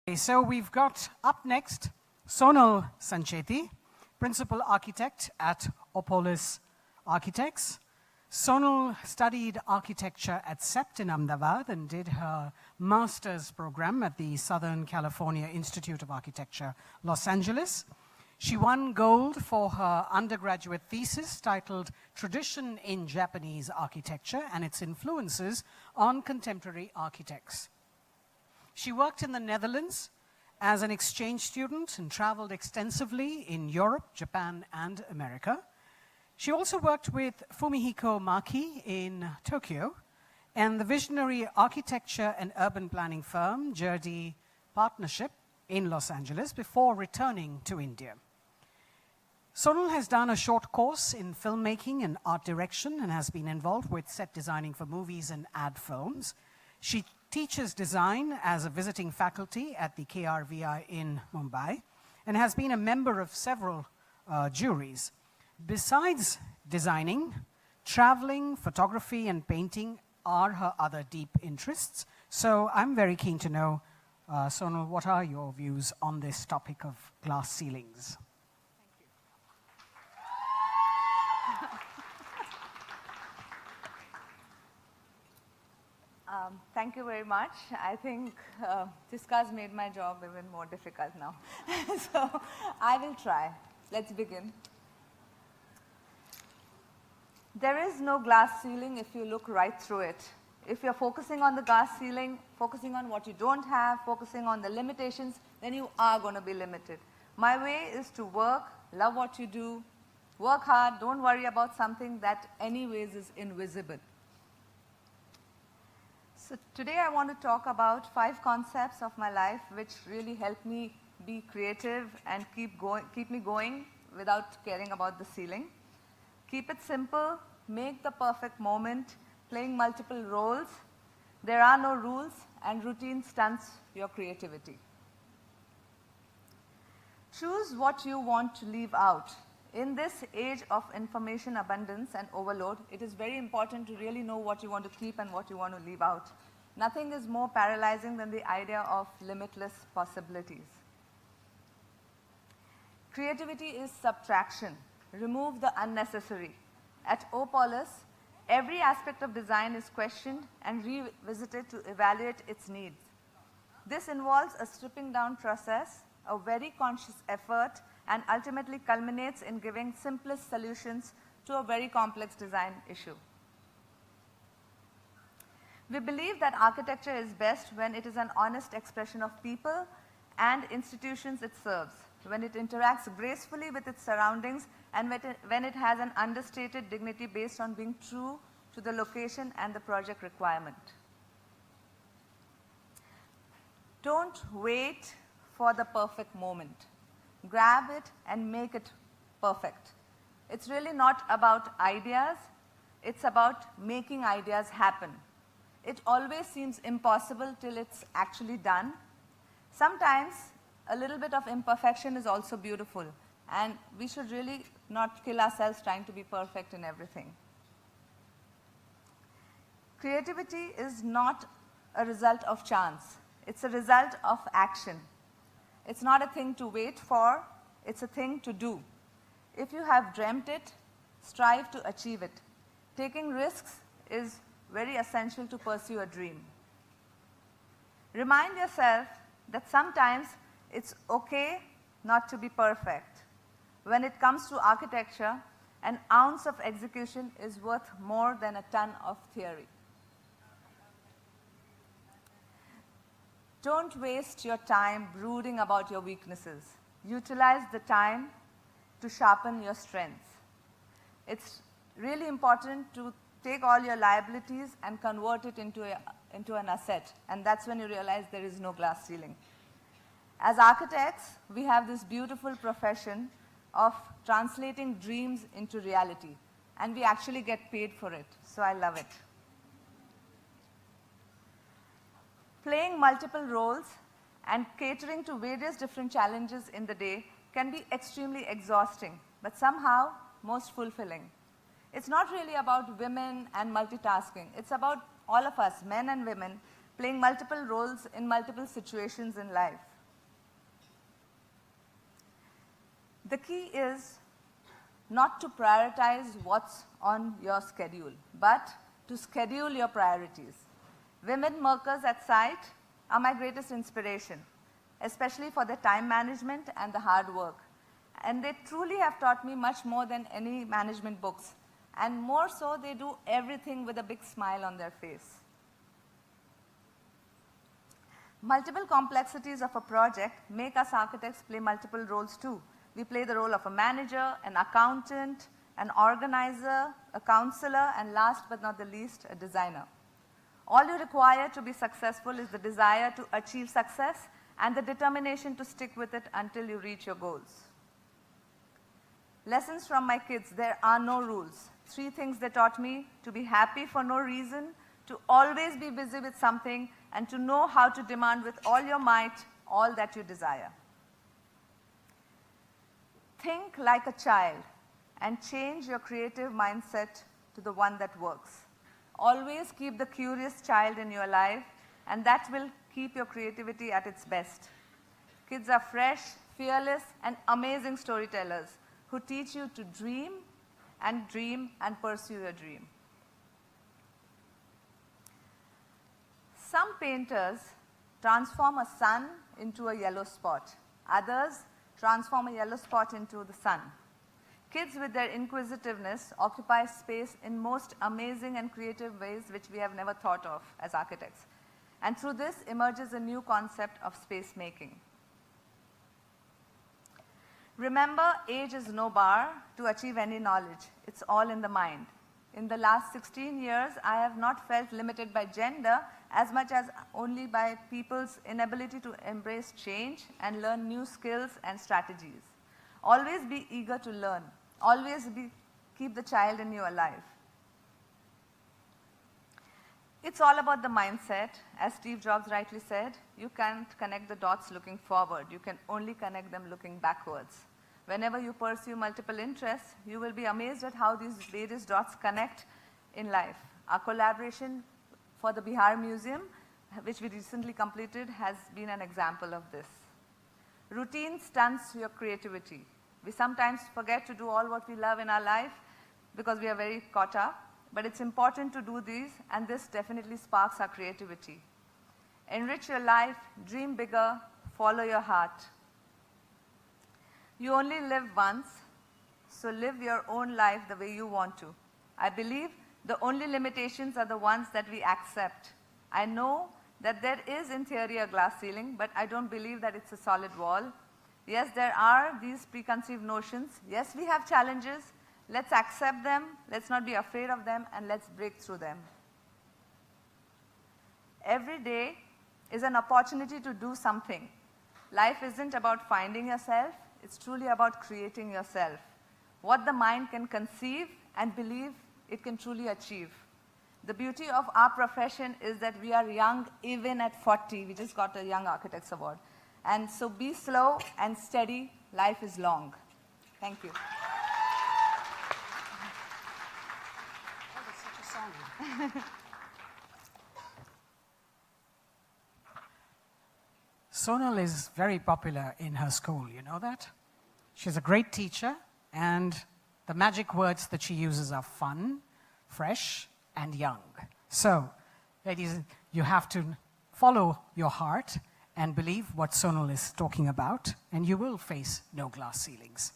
Okay, so we've got up next Sonal Sancheti, Principal Architect at Opolis Architects. Sonal studied architecture at CEPT in Ahmedabad and did her master's program at the Southern California Institute of Architecture, Los Angeles. She won gold for her undergraduate thesis titled Tradition in Japanese Architecture and Its Influences on Contemporary Architects. She worked in the Netherlands as an exchange student and traveled extensively in Europe, Japan, and America. She also worked with Fumihiko Maki in Tokyo and the visionary architecture and urban planning firm, Jerde Partnership, in Los Angeles before returning to India. Sonal has done a short course in filmmaking and art direction and has been involved with set designing for movies and ad films. She teaches design as a visiting faculty at the KRVI in Mumbai and has been a member of several juries. Besides designing, traveling, photography, and painting are her other deep interests. So I'm very keen to know, Sonal, what are your views on this topic of glass ceilings? Thank you very much. I think this has made my job even more difficult now. So I will try. Let's begin. There is no glass ceiling if you look right through it. If you're focusing on the glass ceiling, focusing on what you don't have, focusing on the limitations, then you are going to be limited. My way is to work, love what you do, work hard, don't worry about something that anyways is invisible. So today I want to talk about 5 concepts of my life which really help me be creative and keep me going without caring about the ceiling. Keep it simple, make the perfect moment, playing multiple roles. There are no rules and routine stunts your creativity. Choose what you want to leave out. In this age of information abundance and overload, it is very important to really know what you want to keep and what you want to leave out. Nothing is more paralyzing than the idea of limitless possibilities. Creativity is subtraction. Remove the unnecessary. At Opolis, every aspect of design is questioned and revisited to evaluate its needs. This involves a stripping down process, a very conscious effort, and ultimately culminates in giving simplest solutions to a very complex design issue. We believe that architecture is best when it is an honest expression of people and institutions it serves, when it interacts gracefully with its surroundings, and when it has an understated dignity based on being true to the location and the project requirement. Don't wait for the perfect moment. Grab it and make it perfect. It's really not about ideas, it's about making ideas happen. It always seems impossible till it's actually done. Sometimes a little bit of imperfection is also beautiful, and we should really not kill ourselves trying to be perfect in everything. Creativity is not a result of chance. It's a result of action. It's not a thing to wait for, it's a thing to do. If you have dreamt it, strive to achieve it. Taking risks is very essential to pursue a dream. Remind yourself that sometimes it's okay not to be perfect. When it comes to architecture, an ounce of execution is worth more than a ton of theory. Don't waste your time brooding about your weaknesses. Utilize the time to sharpen your strengths. It's really important to take all your liabilities and convert it into an asset, and that's when you realize there is no glass ceiling. As architects, we have this beautiful profession of translating dreams into reality, and we actually get paid for it, so I love it. Playing multiple roles and catering to various different challenges in the day can be extremely exhausting, but somehow most fulfilling. It's not really about women and multitasking. It's about all of us, men and women, playing multiple roles in multiple situations in life. The key is not to prioritize what's on your schedule, but to schedule your priorities. Women workers at site are my greatest inspiration, especially for their time management and the hard work. And they truly have taught me much more than any management books. And more so, they do everything with a big smile on their face. Multiple complexities of a project make us architects play multiple roles too. We play the role of a manager, an accountant, an organizer, a counselor, and last but not the least, a designer. All you require to be successful is the desire to achieve success and the determination to stick with it until you reach your goals. Lessons from my kids: there are no rules. 3 things they taught me: to be happy for no reason, to always be busy with something, and to know how to demand with all your might all that you desire. Think like a child and change your creative mindset to the one that works. Always keep the curious child in your life, and that will keep your creativity at its best. Kids are fresh, fearless, and amazing storytellers who teach you to dream and pursue your dream. Some painters transform a sun into a yellow spot. Others transform a yellow spot into the sun. Kids with their inquisitiveness occupy space in most amazing and creative ways which we have never thought of as architects. And through this emerges a new concept of space making. Remember, age is no bar to achieve any knowledge. It's all in the mind. In the last 16 years, I have not felt limited by gender as much as only by people's inability to embrace change and learn new skills and strategies. Always be eager to learn. Always keep the child in you alive. It's all about the mindset. As Steve Jobs rightly said, you can't connect the dots looking forward. You can only connect them looking backwards. Whenever you pursue multiple interests, you will be amazed at how these various dots connect in life. Our collaboration for the Bihar Museum, which we recently completed, has been an example of this. Routine stunts your creativity. We sometimes forget to do all what we love in our life because we are very caught up, but it's important to do these, and this definitely sparks our creativity. Enrich your life, dream bigger, follow your heart. You only live once, so live your own life the way you want to. I believe the only limitations are the ones that we accept. I know that there is in theory a glass ceiling, but I don't believe that it's a solid wall. Yes, there are these preconceived notions. Yes, we have challenges. Let's accept them, let's not be afraid of them, and let's break through them. Every day is an opportunity to do something. Life isn't about finding yourself, it's truly about creating yourself. What the mind can conceive and believe it can truly achieve. The beauty of our profession is that we are young even at 40. We just got a Young Architects Award. And so be slow and steady, life is long. Thank you. Sonal is very popular in her school, you know that? She's a great teacher, and the magic words that she uses are fun, fresh, and young. So, ladies, you have to follow your heart and believe what Sonal is talking about, and you will face no glass ceilings.